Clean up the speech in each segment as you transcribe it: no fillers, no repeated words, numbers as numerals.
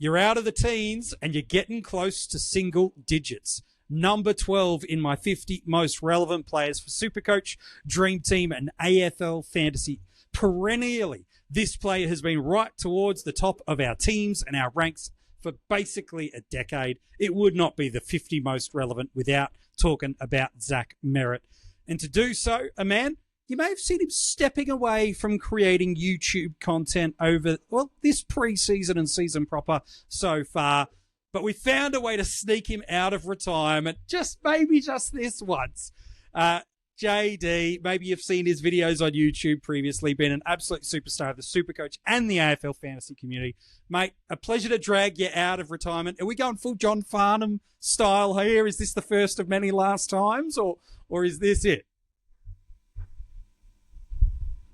You're out of the teens and you're getting close to single digits. Number 12 in my 50 most relevant players for SuperCoach, Dream Team, and AFL Fantasy. Perennially, this player has been right towards the top of our teams and our ranks for basically a decade. It would not be the 50 most relevant without talking about Zach Merrett. And to do so, a man, you may have seen him stepping away from creating YouTube content over, this pre-season and season proper so far. But we found a way to sneak him out of retirement, maybe just this once. JD, maybe you've seen his videos on YouTube previously, been an absolute superstar of the SuperCoach and the AFL fantasy community. Mate, a pleasure to drag you out of retirement. Are we going full John Farnham style here? Is this the first of many last times, or is this it?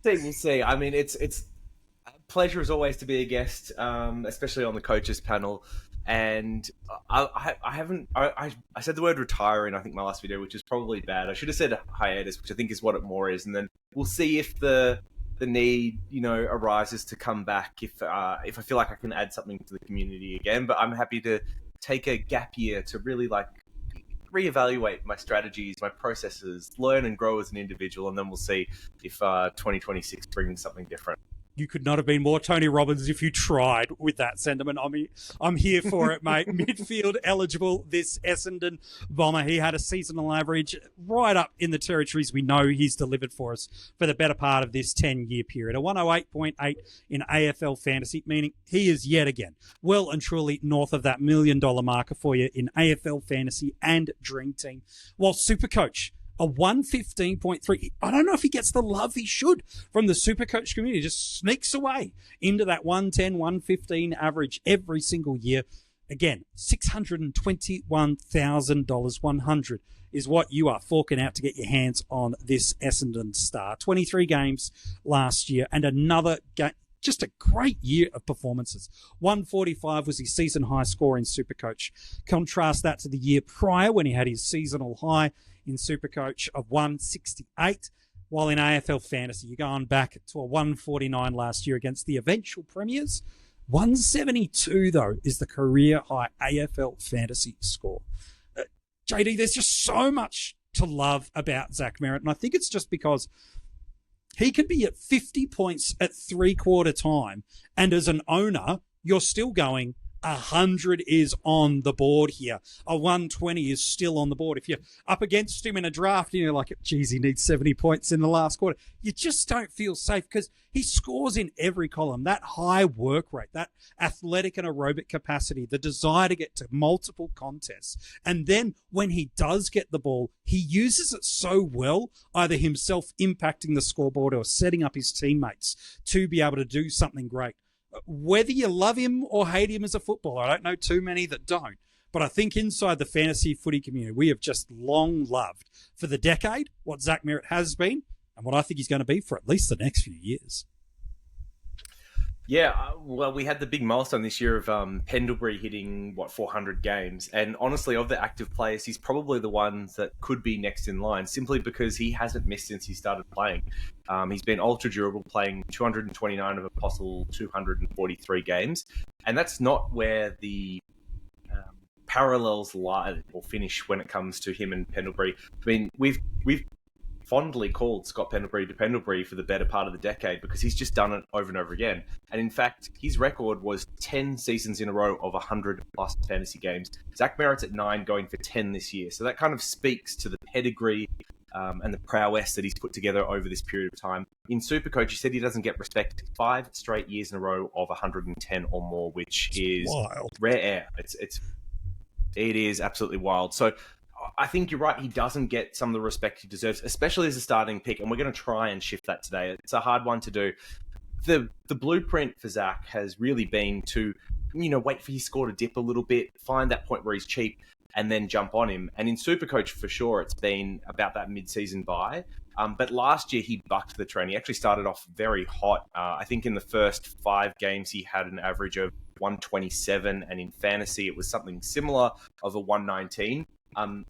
We'll see. I mean, it's a pleasure as always to be a guest, especially on the coaches panel. And I said the word retire in, I think, my last video, which is probably bad. I should have said hiatus, which I think is what it more is. And then we'll see if the need, arises to come back if I feel like I can add something to the community again. But I'm happy to take a gap year to really reevaluate my strategies, my processes, learn and grow as an individual. And then we'll see if 2026 brings something different. You could not have been more Tony Robbins if you tried with that sentiment. I'm here for it, mate. Midfield eligible, this Essendon bomber. He had a seasonal average right up in the territories we know he's delivered for us for the better part of this 10-year period. A 108.8 in AFL fantasy, meaning he is yet again well and truly north of that $1 million marker for you in AFL fantasy and Dream Team. While SuperCoach, a 115.3. I don't know if he gets the love he should from the SuperCoach community. Just sneaks away into that 110, 115 average every single year. Again, $621,000, 100 is what you are forking out to get your hands on this Essendon star. 23 games last year and another game. Just a great year of performances. 145 was his season high score in SuperCoach. Contrast that to the year prior when he had his seasonal high in SuperCoach of 168, while in AFL Fantasy, you're going back to a 149 last year against the eventual premiers. 172, though, is the career high AFL Fantasy score. JD, there's just so much to love about Zach Merrett, and I think it's just because he can be at 50 points at three-quarter time, and as an owner, you're still going, 100 is on the board here. A 120 is still on the board. If you're up against him in a draft and you're like, geez, he needs 70 points in the last quarter, you just don't feel safe because he scores in every column. That high work rate, that athletic and aerobic capacity, the desire to get to multiple contests. And then when he does get the ball, he uses it so well, either himself impacting the scoreboard or setting up his teammates to be able to do something great. Whether you love him or hate him as a footballer, I don't know too many that don't. But I think inside the fantasy footy community, we have just long loved for the decade what Zach Merrett has been and what I think he's going to be for at least the next few years. Yeah, well, we had the big milestone this year of Pendlebury hitting, 400 games. And honestly, of the active players, he's probably the ones that could be next in line, simply because he hasn't missed since he started playing. He's been ultra durable, playing 229 of a possible 243 games. And that's not where the parallels lie or finish when it comes to him and Pendlebury. I mean, we've fondly called Scott Pendlebury to Pendlebury for the better part of the decade because he's just done it over and over again. And in fact, his record was 10 seasons in a row of 100-plus fantasy games. Zach Merrett's at 9, going for 10 this year. So that kind of speaks to the pedigree and the prowess that he's put together over this period of time. In SuperCoach, he said he doesn't get respect 5 straight years in a row of 110 or more, which is wild. Rare air. It is absolutely wild. So I think you're right. He doesn't get some of the respect he deserves, especially as a starting pick. And we're going to try and shift that today. It's a hard one to do. The blueprint for Zach has really been to, wait for his score to dip a little bit, find that point where he's cheap, and then jump on him. And in SuperCoach, for sure, it's been about that mid-season buy. But last year, he bucked the trend. He actually started off very hot. I think in the first 5 games, he had an average of 127. And in fantasy, it was something similar of a 119.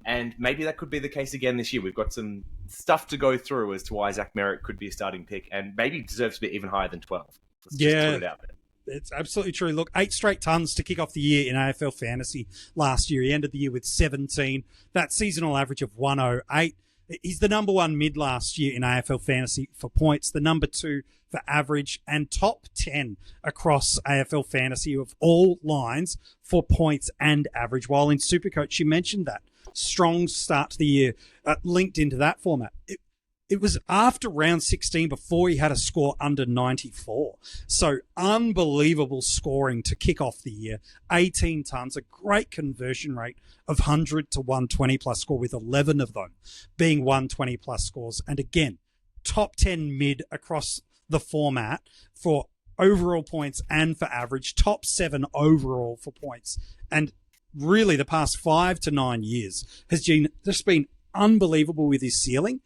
And maybe that could be the case again this year. We've got some stuff to go through as to why Zach Merrett could be a starting pick and maybe deserves to be even higher than 12. Let's just put it out there. It's absolutely true. Look, 8 straight tons to kick off the year in AFL Fantasy last year. He ended the year with 17. That seasonal average of 108. He's the number 1 mid last year in AFL Fantasy for points, the number 2 for average, and top 10 across AFL Fantasy of all lines for points and average. While in SuperCoach, you mentioned that strong start to the year linked into that format. It was after round 16 before he had a score under 94. So unbelievable scoring to kick off the year. 18 tons, a great conversion rate of 100 to 120 plus score, with 11 of them being 120 plus scores. And again, top 10 mid across the format for overall points and for average, top 7 overall for points. And really the past 5 to 9 years has just been unbelievable with his ceiling.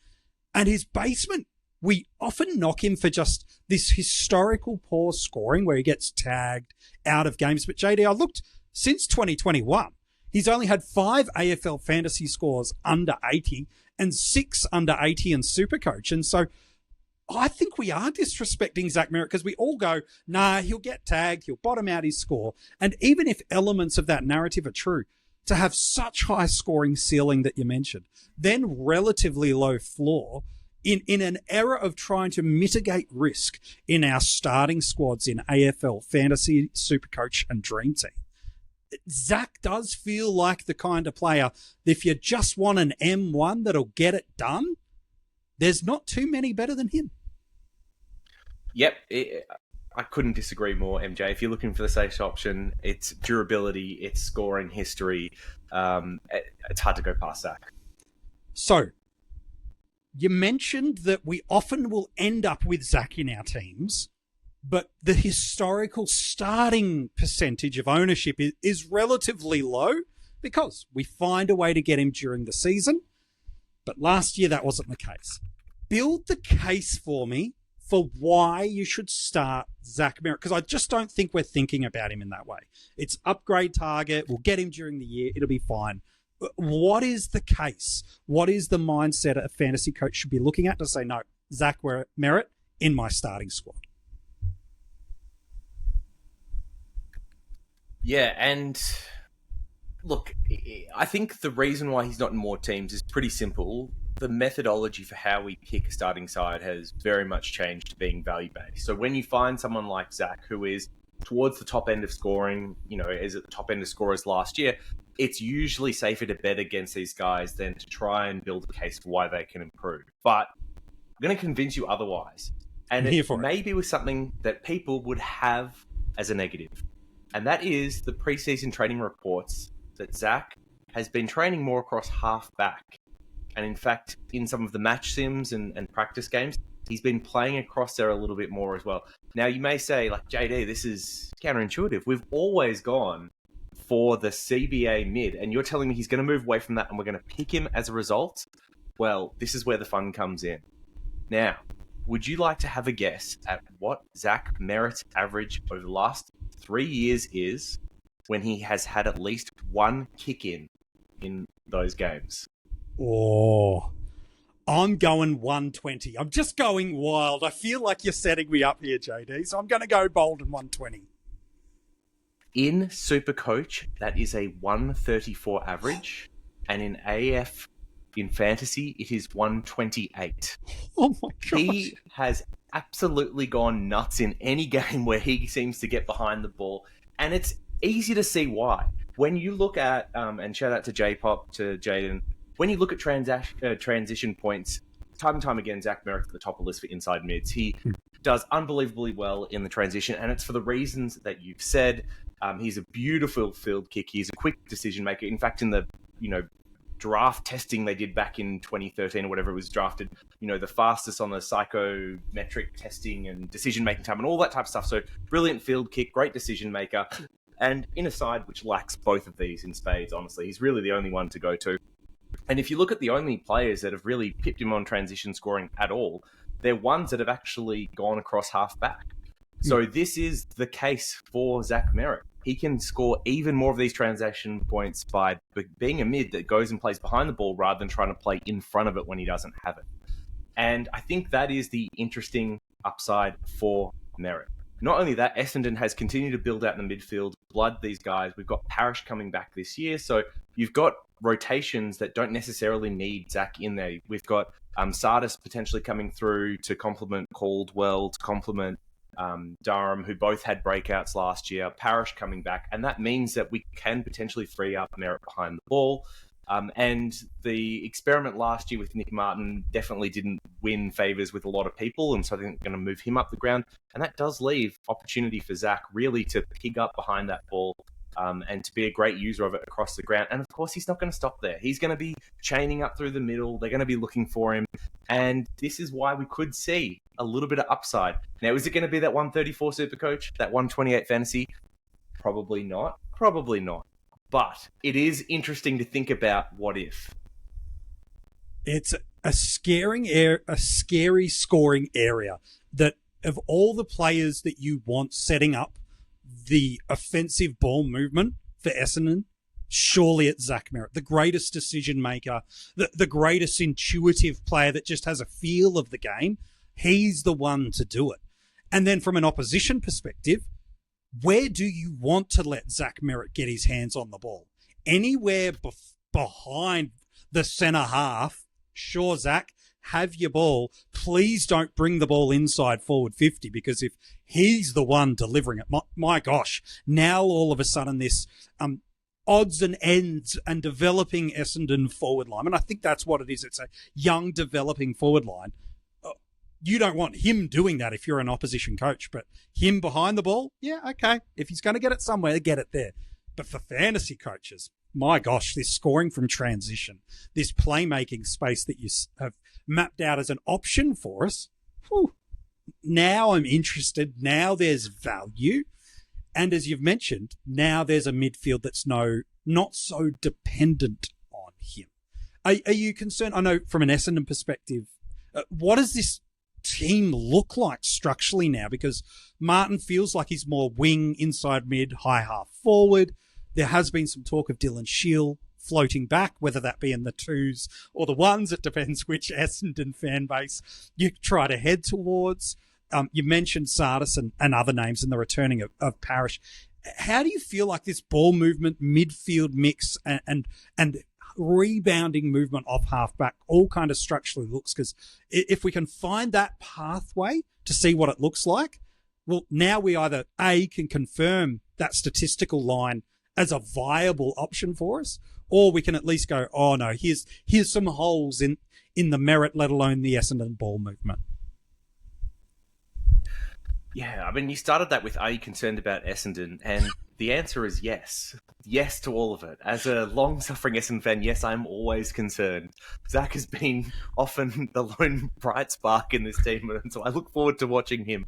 And his basement, we often knock him for just this historical poor scoring where he gets tagged out of games. But JD, I looked since 2021, he's only had 5 AFL fantasy scores under 80 and 6 under 80 in SuperCoach. And so I think we are disrespecting Zach Merrett because we all go, nah, he'll get tagged, he'll bottom out his score. And even if elements of that narrative are true, to have such high scoring ceiling that you mentioned, then relatively low floor in an era of trying to mitigate risk in our starting squads in AFL Fantasy, SuperCoach and Dream Team. Zach does feel like the kind of player, if you just want an M1 that'll get it done, there's not too many better than him. Yep, I couldn't disagree more, MJ. If you're looking for the safe option, it's durability, it's scoring history. It's hard to go past that. So, you mentioned that we often will end up with Zach in our teams, but the historical starting percentage of ownership is relatively low because we find a way to get him during the season. But last year, that wasn't the case. Build the case for me for why you should start Zach Merrett, because I just don't think we're thinking about him in that way. It's upgrade target. We'll get him during the year. It'll be fine. What is the case? What is the mindset a fantasy coach should be looking at to say, no, Zach Merrett in my starting squad? Yeah, and look, I think the reason why he's not in more teams is pretty simple. The methodology for how we pick a starting side has very much changed to being value-based. So when you find someone like Zach, who is towards the top end of scoring, is at the top end of scorers last year, it's usually safer to bet against these guys than to try and build a case for why they can improve. But I'm going to convince you otherwise. And it may be with something that people would have as a negative. And that is the preseason training reports that Zach has been training more across half-back. And in fact, in some of the match sims and practice games, he's been playing across there a little bit more as well. Now, you may say, like, JD, this is counterintuitive. We've always gone for the CBA mid, and you're telling me he's going to move away from that and we're going to pick him as a result? Well, this is where the fun comes in. Now, would you like to have a guess at what Zach Merrett's average over the last 3 years is when he has had at least one kick-in those games? Oh, I'm going 120. I'm just going wild. I feel like you're setting me up here, JD, so I'm going to go bold and 120. In SuperCoach, that is a 134 average, and in AF in fantasy, it is 128. Oh my gosh. He has absolutely gone nuts in any game where he seems to get behind the ball, and it's easy to see why. When you look at, and shout out to J-Pop, to Jaden, when you look at transition points, time and time again, Zach Merrett's at the top of the list for inside mids. He does unbelievably well in the transition, and it's for the reasons that you've said. He's a beautiful field kick. He's a quick decision maker. In fact, in the draft testing they did back in 2013 or whatever it was drafted, the fastest on the psychometric testing and decision making time and all that type of stuff. So brilliant field kick, great decision maker, and in a side which lacks both of these in spades. Honestly, he's really the only one to go to. And if you look at the only players that have really pipped him on transition scoring at all, they're ones that have actually gone across half back. So this is the case for Zach Merrett. He can score even more of these transaction points by being a mid that goes and plays behind the ball rather than trying to play in front of it when he doesn't have it. And I think that is the interesting upside for Merrett. Not only that, Essendon has continued to build out the midfield, blood these guys. We've got Parrish coming back this year. So you've got rotations that don't necessarily need Zach in there. We've got Sardis potentially coming through to complement Caldwell, to complement Durham, who both had breakouts last year. Parrish coming back. And that means that we can potentially free up Merrett behind the ball. And the experiment last year with Nick Martin definitely didn't win favours with a lot of people, and so I think they're going to move him up the ground. And that does leave opportunity for Zach really to pick up behind that ball and to be a great user of it across the ground. And of course, he's not going to stop there. He's going to be chaining up through the middle. They're going to be looking for him. And this is why we could see a little bit of upside. Now, is it going to be that 134 SuperCoach, that 128 fantasy? Probably not. Probably not. But it is interesting to think about what if. It's a scary scoring area that of all the players that you want setting up the offensive ball movement for Essendon, surely it's Zach Merrett, the greatest decision maker, the greatest intuitive player that just has a feel of the game. He's the one to do it. And then from an opposition perspective, where do you want to let Zach Merrett get his hands on the ball? Anywhere behind the centre half, sure, Zach, have your ball. Please don't bring the ball inside forward 50, because if he's the one delivering it, my gosh, now all of a sudden this odds and ends and developing Essendon forward line, and I think that's what it is. It's a young developing forward line. You don't want him doing that if you're an opposition coach, but him behind the ball, yeah, okay. If he's going to get it somewhere, get it there. But for fantasy coaches, my gosh, this scoring from transition, this playmaking space that you have mapped out as an option for us, whew, now I'm interested. Now there's value. And as you've mentioned, now there's a midfield that's not so dependent on him. Are you concerned? I know from an Essendon perspective, what does this team look like structurally now? Because Martin feels like he's more wing, inside mid, high half forward. There has been some talk of Dylan Shield floating back, whether that be in the twos or the ones. It depends which Essendon fan base you try to head towards. You mentioned Sardis and other names and the returning of Parrish. How do you feel like this ball movement, midfield mix and rebounding movement off halfback all kind of structurally looks? Because if we can find that pathway to see what it looks like, well, now we either A, can confirm that statistical line as a viable option for us, or we can at least go, oh no, here's some holes in the Merrett, let alone the Essendon ball movement. Yeah, I mean, you started that with, are you concerned about Essendon? And the answer is yes. Yes to all of it. As a long-suffering Essendon fan, yes, I'm always concerned. Zach has been often the lone bright spark in this team, and so I look forward to watching him.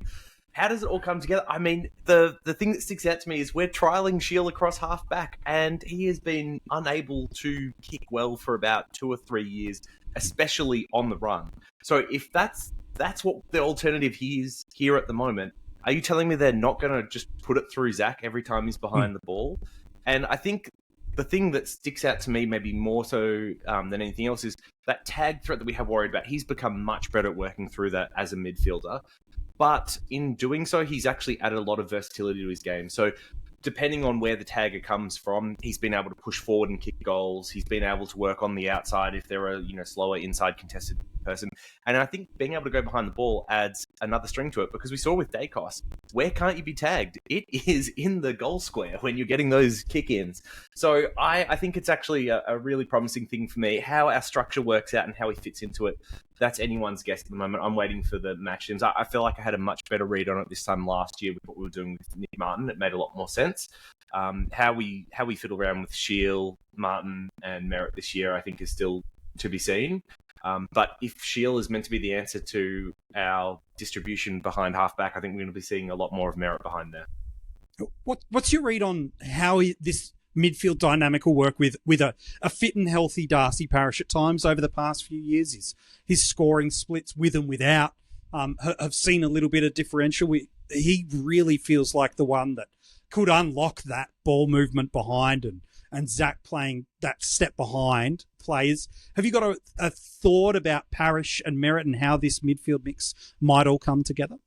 How does it all come together? I mean, the thing that sticks out to me is we're trialling Shield across half-back, and he has been unable to kick well for about 2 or 3 years, especially on the run. So if that's what the alternative is here at the moment, are you telling me they're not going to just put it through Zach every time he's behind the ball? And I think the thing that sticks out to me maybe more so than anything else is that tag threat that we have worried about. He's become much better at working through that as a midfielder. But in doing so, he's actually added a lot of versatility to his game. So depending on where the tagger comes from, he's been able to push forward and kick goals. He's been able to work on the outside if there are, slower inside contested person. And I think being able to go behind the ball adds another string to it, because we saw with Dacos, where can't you be tagged? It is in the goal square when you're getting those kick-ins. So I think it's actually a really promising thing for me. How our structure works out and how he fits into it, that's anyone's guess at the moment. I'm waiting for the match teams. I feel like I had a much better read on it this time last year with what we were doing with Nick Martin. It made a lot more sense. How we fiddle around with Shield, Martin, and Merrett this year, I think, is still to be seen. But if Shield is meant to be the answer to our distribution behind halfback, I think we're going to be seeing a lot more of Merrett behind there. What's your read on how this midfield dynamic will work with a fit and healthy Darcy Parish at times over the past few years? His scoring splits with and without have seen a little bit of differential. He really feels like the one that could unlock that ball movement behind and Zach playing that step behind players. Have you got a thought about Parrish and Merrett and how this midfield mix might all come together?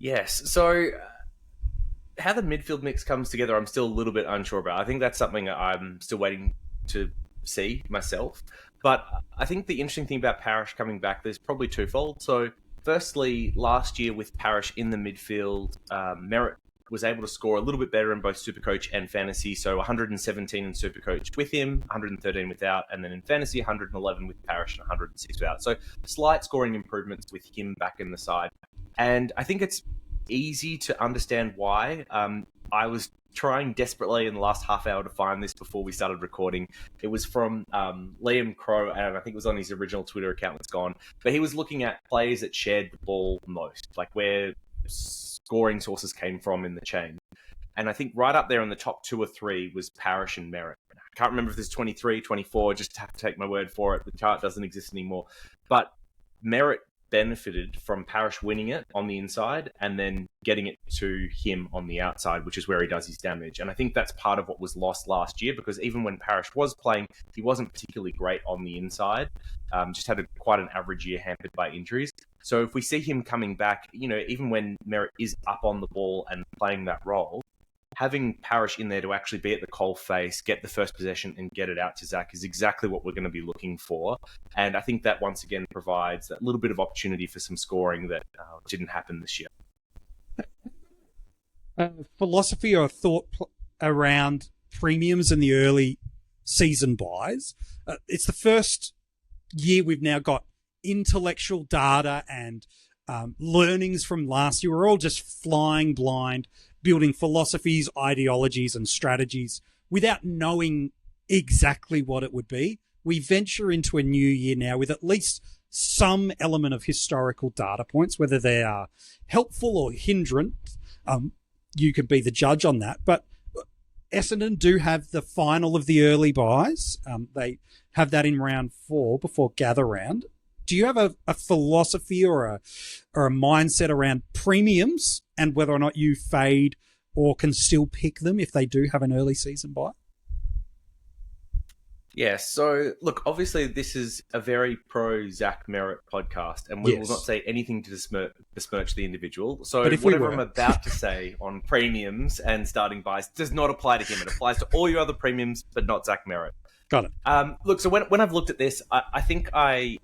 Yes. So how the midfield mix comes together, I'm still a little bit unsure about. I think that's something I'm still waiting to see myself. But I think the interesting thing about Parrish coming back, there's probably twofold. So firstly, last year with Parrish in the midfield, Merrett was able to score a little bit better in both SuperCoach and Fantasy. So 117 in SuperCoach with him, 113 without, and then in Fantasy, 111 with Parrish and 106 without. So slight scoring improvements with him back in the side. And I think it's easy to understand why. I was trying desperately in the last half hour to find this before we started recording. It was from Liam Crow, and I think it was on his original Twitter account that's gone. But he was looking at players that shared the ball most, like where scoring sources came from in the chain. And I think right up there in the top 2 or 3 was Parrish and Merrett. I can't remember if there's 23, 24, just have to take my word for it. The chart doesn't exist anymore. But Merrett benefited from Parrish winning it on the inside and then getting it to him on the outside, which is where he does his damage. And I think that's part of what was lost last year, because even when Parrish was playing, he wasn't particularly great on the inside. Just had quite an average year hampered by injuries. So if we see him coming back, even when Merrett is up on the ball and playing that role, having Parrish in there to actually be at the coal face, get the first possession and get it out to Zach is exactly what we're going to be looking for. And I think that once again provides that little bit of opportunity for some scoring that didn't happen this year. Philosophy or thought around premiums in the early season buys. It's the first year we've now got intellectual data and learnings from last year. We're all just flying blind, building philosophies, ideologies, and strategies without knowing exactly what it would be. We venture into a new year now with at least some element of historical data points, whether they are helpful or hindrant. You can be the judge on that. But Essendon do have the final of the early buys. They have that in round 4 before gather round. Do you have a philosophy or a mindset around premiums and whether or not you fade or can still pick them if they do have an early season buy? Yeah, so look, obviously this is a very pro Zach Merrett podcast, and we will not say anything to besmirch the individual. So whatever I'm about to say on premiums and starting buys does not apply to him. It applies to all your other premiums, but not Zach Merrett. Got it. Look, so when I've looked at this, I think I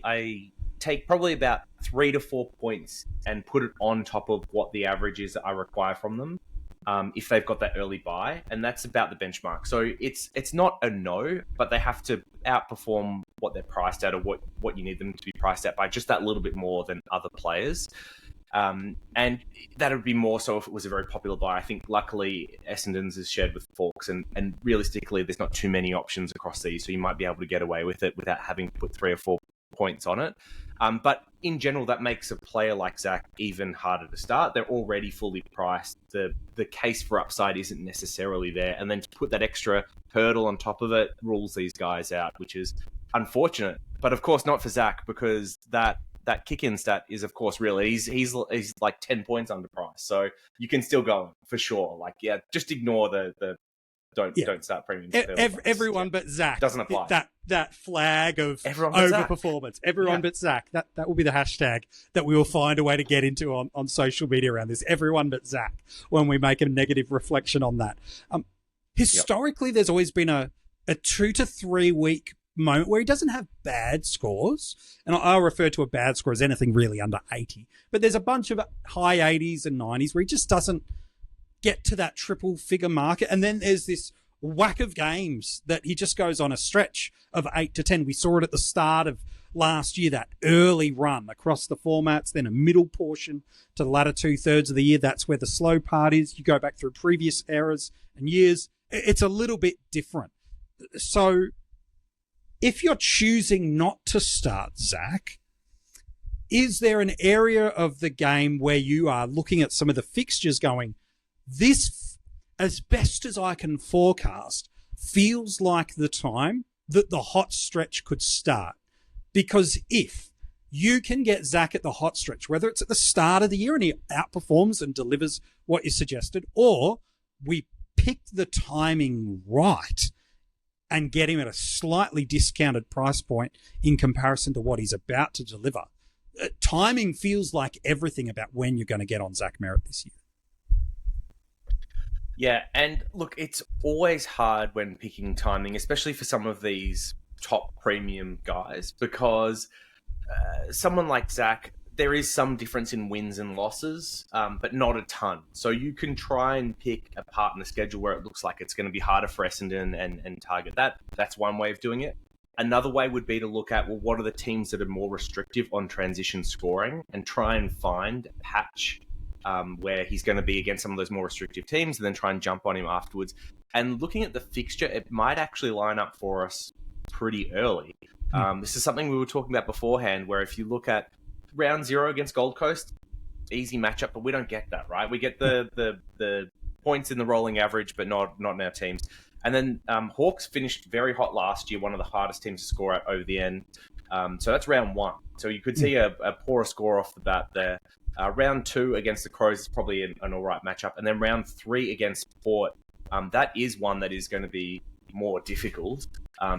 take probably about 3 to 4 points and put it on top of what the average is that I require from them if they've got that early buy, and that's about the benchmark. So it's not a no, but they have to outperform what they're priced at or what you need them to be priced at by just that little bit more than other players. And that would be more so if it was a very popular buy. I think luckily Essendon's is shared with Forks, and realistically there's not too many options across these, so you might be able to get away with it without having to put 3 or 4 points on it. But in general, that makes a player like Zach even harder to start. They're already fully priced. The case for upside isn't necessarily there. And then to put that extra hurdle on top of it rules these guys out, which is unfortunate. But of course not for Zach, because that kick-in stat is of course real. He's like 10 points underpriced. So you can still go for sure. Like, just ignore the don't start premium. Everyone but Zach doesn't apply. That flag of overperformance. Everyone but Zach. That will be the hashtag that we will find a way to get into on social media around this. Everyone but Zach, when we make a negative reflection on that. Historically, there's always been a 2 to 3 week moment where he doesn't have bad scores, and I'll refer to a bad score as anything really under 80. But there's a bunch of high 80s and 90s where he just doesn't get to that triple figure market, and then there's this whack of games that he just goes on a stretch of 8 to 10. We saw it at the start of last year, that early run across the formats, then a middle portion to the latter 2/3 of the year. That's where the slow part is. You go back through previous eras and years, it's a little bit different. So if you're choosing not to start Zach, is there an area of the game where you are looking at some of the fixtures going, this, as best as I can forecast, feels like the time that the hot stretch could start? Because if you can get Zach at the hot stretch, whether it's at the start of the year and he outperforms and delivers what you suggested, or we pick the timing right and get him at a slightly discounted price point in comparison to what he's about to deliver, timing feels like everything about when you're going to get on Zach Merrett this year. Yeah, and look, it's always hard when picking timing, especially for some of these top premium guys, because someone like Zach, there is some difference in wins and losses, but not a ton. So you can try and pick a part in the schedule where it looks like it's going to be harder for Essendon and target that. That's one way of doing it. Another way would be to look at, well, what are the teams that are more restrictive on transition scoring, and try and find a patch where he's going to be against some of those more restrictive teams, and then try and jump on him afterwards. And looking at the fixture, it might actually line up for us pretty early. This is something we were talking about beforehand, where if you look at round 0 against Gold Coast, easy matchup, but we don't get that, right? We get the points in the rolling average, but not in our teams. And then Hawks finished very hot last year, one of the hardest teams to score at over the end. So that's round 1. So you could see a poorer score off the bat there. Round 2 against the Crows is probably an all right matchup. And then round 3 against Port, that is one that is going to be more difficult,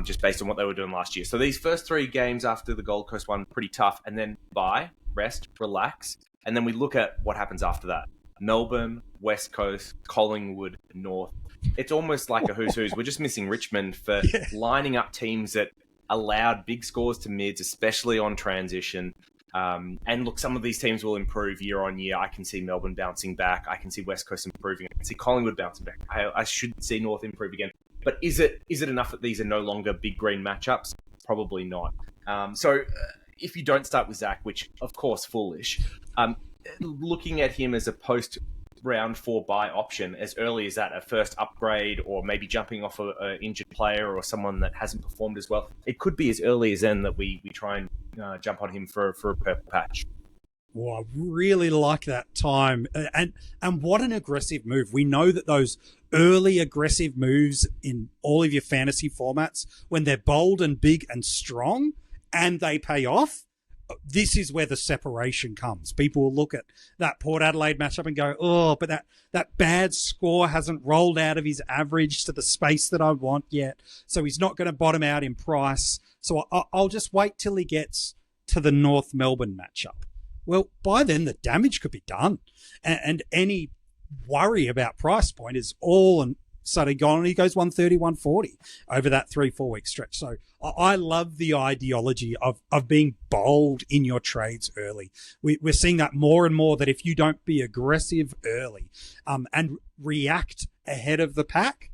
just based on what they were doing last year. So these first 3 games after the Gold Coast one, pretty tough. And then bye, rest, relax. And then we look at what happens after that. Melbourne, West Coast, Collingwood, North. It's almost like a who's who's. We're just missing Richmond for lining up teams that allowed big scores to mids, especially on transition. And look, some of these teams will improve year on year. I can see Melbourne bouncing back. I can see West Coast improving. I can see Collingwood bouncing back. I should see North improve again. But is it enough that these are no longer big green matchups? Probably not. So if you don't start with Zach, which of course foolish, looking at him as a post-round 4 bye option as early as that, a first upgrade, or maybe jumping off an injured player or someone that hasn't performed as well, it could be as early as then that we try and jump on him for a purple patch. Well, I really like that time. And what an aggressive move. We know that those early aggressive moves in all of your fantasy formats, when they're bold and big and strong and they pay off, this is where the separation comes. People will look at that Port Adelaide matchup and go, oh, but that bad score hasn't rolled out of his average to the space that I want yet. So he's not going to bottom out in price. So I'll just wait till he gets to the North Melbourne matchup. Well, by then the damage could be done. And any worry about price point is all and suddenly gone, and he goes 130, 140 over that 3-4 week stretch. So I love the ideology of being bold in your trades early. We're seeing that more and more, that if you don't be aggressive early and react ahead of the pack,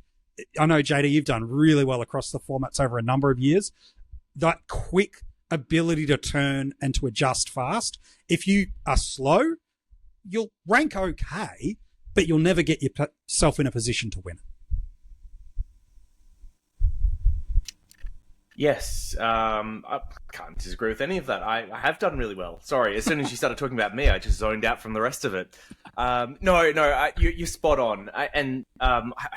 I know, JD, you've done really well across the formats over a number of years. That quick ability to turn and to adjust fast. If you are slow, you'll rank okay, but you'll never get yourself in a position to win. Yes, I can't disagree with any of that. I have done really well. Sorry, as soon as you started talking about me, I just zoned out from the rest of it. You're spot on. I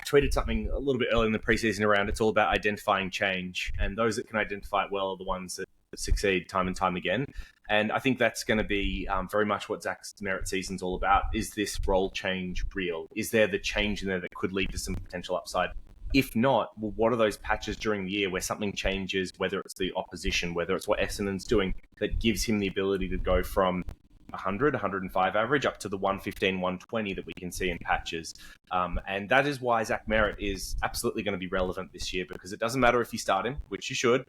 tweeted something a little bit early in the preseason around it's all about identifying change, and those that can identify it well are the ones that succeed time and time again. And I think that's going to be very much what Zach Merrett season's all about. Is this role change real? Is there the change in there that could lead to some potential upside? If not, well, what are those patches during the year where something changes, whether it's the opposition, whether it's what Essendon's doing, that gives him the ability to go from 100, 105 average up to the 115, 120 that we can see in patches. And that is why Zach Merrett is absolutely going to be relevant this year, because it doesn't matter if you start him, which you should.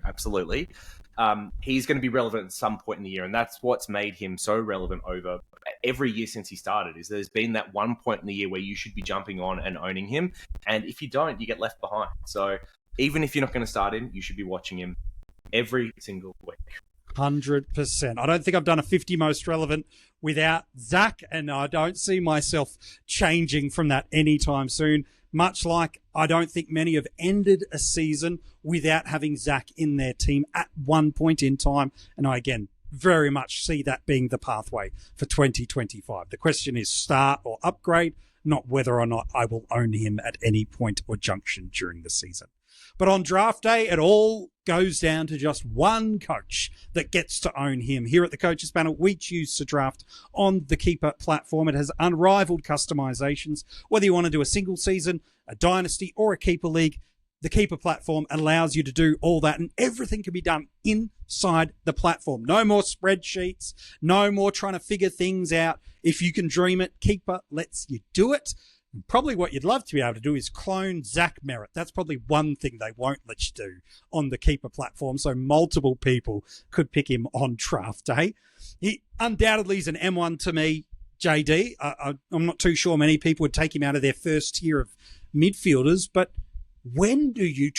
Absolutely. He's going to be relevant at some point in the year, and that's what's made him so relevant over every year since he started, is there's been that one point in the year where you should be jumping on and owning him, and if you don't, you get left behind. So even if you're not going to start him, you should be watching him every single week. 100%. I don't think I've done a 50 most relevant without Zach, and I don't see myself changing from that anytime soon. Much like I don't think many have ended a season without having Zach in their team at one point in time. And I, again, very much see that being the pathway for 2025. The question is start or upgrade, not whether or not I will own him at any point or junction during the season. But on draft day, it all goes down to just one coach that gets to own him. Here at the Coaches Panel, we choose to draft on the Keeper platform. It has unrivaled customizations. Whether you want to do a single season, a dynasty, or a keeper league, The Keeper platform allows you to do all that, and everything can be done inside the platform. No more spreadsheets, no more trying to figure things out. If you can dream it, Keeper lets you do it. And probably what you'd love to be able to do is clone Zach Merrett. That's probably one thing they won't let you do on the Keeper platform, so multiple people could pick him on draft day. He undoubtedly is an M1 to me, JD. I'm not too sure many people would take him out of their first tier of midfielders, but when do you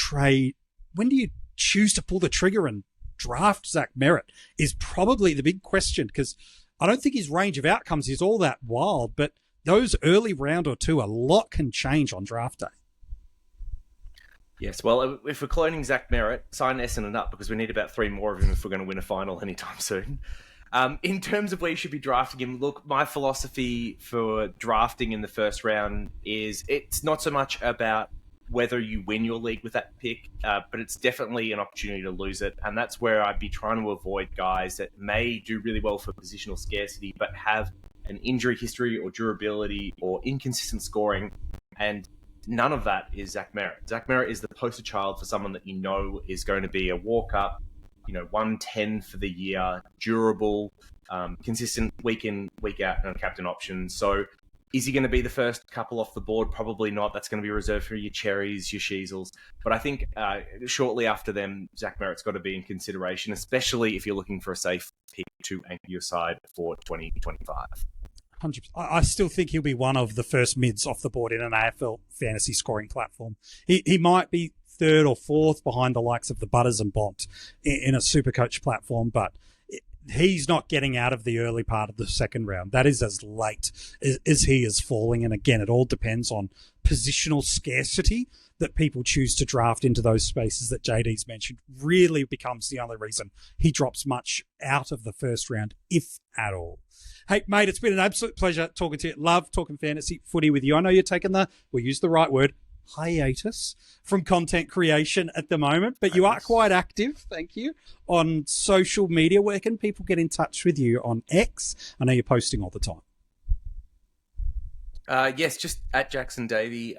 choose to pull the trigger and draft Zach Merrett is probably the big question, because I don't think his range of outcomes is all that wild, but those early round or two, a lot can change on draft day. Yes, well, if we're cloning Zach Merrett, sign Essendon up, because we need about 3 more of him if we're going to win a final anytime soon. In terms of where you should be drafting him, look, my philosophy for drafting in the first round is it's not so much about whether you win your league with that pick, but it's definitely an opportunity to lose it. And that's where I'd be trying to avoid guys that may do really well for positional scarcity, but have an injury history or durability or inconsistent scoring. And none of that is Zach Merrett. Zach Merrett is the poster child for someone that you know is going to be a walk-up, 110 for the year, durable, consistent week in, week out, and a captain option. So is he going to be the first couple off the board? Probably not. That's going to be reserved for your Cherries, your Sheezels. But I think shortly after them, Zach Merrett's got to be in consideration, especially if you're looking for a safe pick to anchor your side for 2025. 100%. I still think he'll be one of the first mids off the board in an AFL fantasy scoring platform. He might be third or fourth behind the likes of the Butters and Bont in a SuperCoach platform, but he's not getting out of the early part of the second round. That is as late as he is falling. And again, it all depends on positional scarcity that people choose to draft into those spaces that JD's mentioned. Really becomes the only reason he drops much out of the first round, if at all. Hey, mate, it's been an absolute pleasure talking to you. Love talking fantasy footy with you. I know you're taking we'll use the right word, hiatus from content creation at the moment, but you are quite active, thank you, on social media. Where can people get in touch with you on X? I know you're posting all the time. Yes, just at Jackson Davey.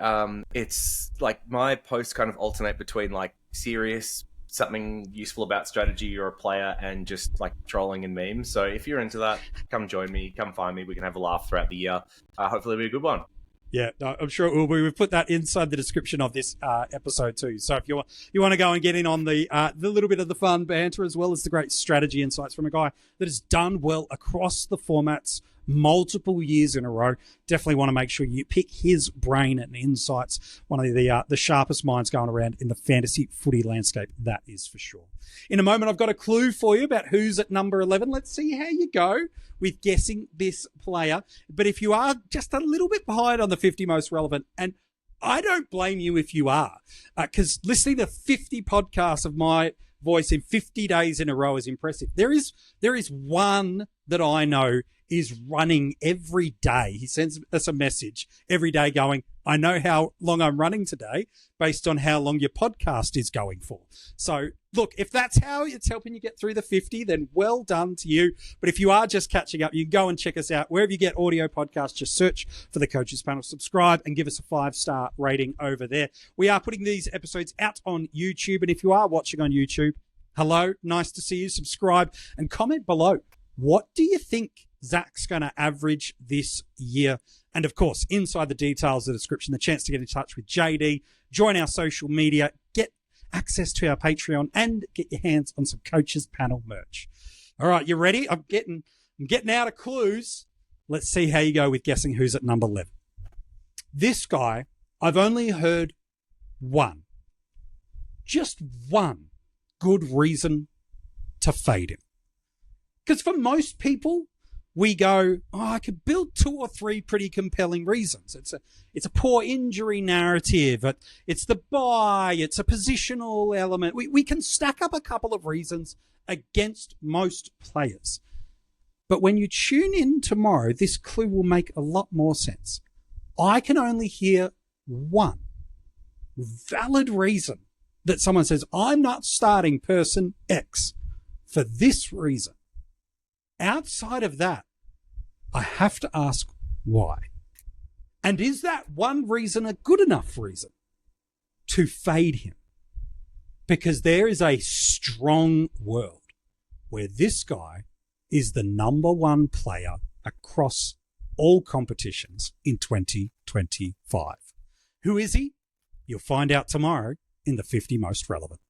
It's like my posts kind of alternate between like serious, something useful about strategy or a player, and just like trolling and memes. So if you're into that, come join me, come find me. We can have a laugh throughout the year. Hopefully it'll be a good one. Yeah, no, I'm sure it will be. We've put that inside the description of this episode too. So if you want to go and get in on the little bit of the fun banter, as well as the great strategy insights from a guy that has done well across the formats multiple years in a row, definitely want to make sure you pick his brain and insights. One of the sharpest minds going around in the fantasy footy landscape, that is for sure. In a moment, I've got a clue for you about who's at number 11. Let's see how you go with guessing this player. But if you are just a little bit behind on the 50 most relevant, and I don't blame you if you are, because listening to 50 podcasts of my voice in 50 days in a row is impressive. There is one that I know is running every day. He sends us a message every day going, I know how long I'm running today based on how long your podcast is going for. So look, if that's how it's helping you get through the 50, then well done to you. But if you are just catching up, you can go and check us out wherever you get audio podcasts. Just search for the Coaches Panel, subscribe, and give us a 5-star rating over there. We are putting these episodes out on YouTube. And if you are watching on YouTube, hello, nice to see you. Subscribe and comment below. What do you think Zach's going to average this year? And of course, inside the details of the description, the chance to get in touch with JD, join our social media, get access to our Patreon, and get your hands on some Coaches Panel merch. All right, you ready? I'm getting out of clues. Let's see how you go with guessing who's at number 11. This guy, I've only heard just one good reason to fade him. Because for most people, we go, I could build 2 or 3 pretty compelling reasons. It's a poor injury narrative. It's the buy. It's a positional element. We can stack up a couple of reasons against most players. But when you tune in tomorrow, this clue will make a lot more sense. I can only hear one valid reason that someone says, I'm not starting person X for this reason. Outside of that, I have to ask why. And is that one reason a good enough reason? to fade him, because there is a strong world where this guy is the number one player across all competitions in 2025. Who is he? You'll find out tomorrow in the 50 Most Relevant.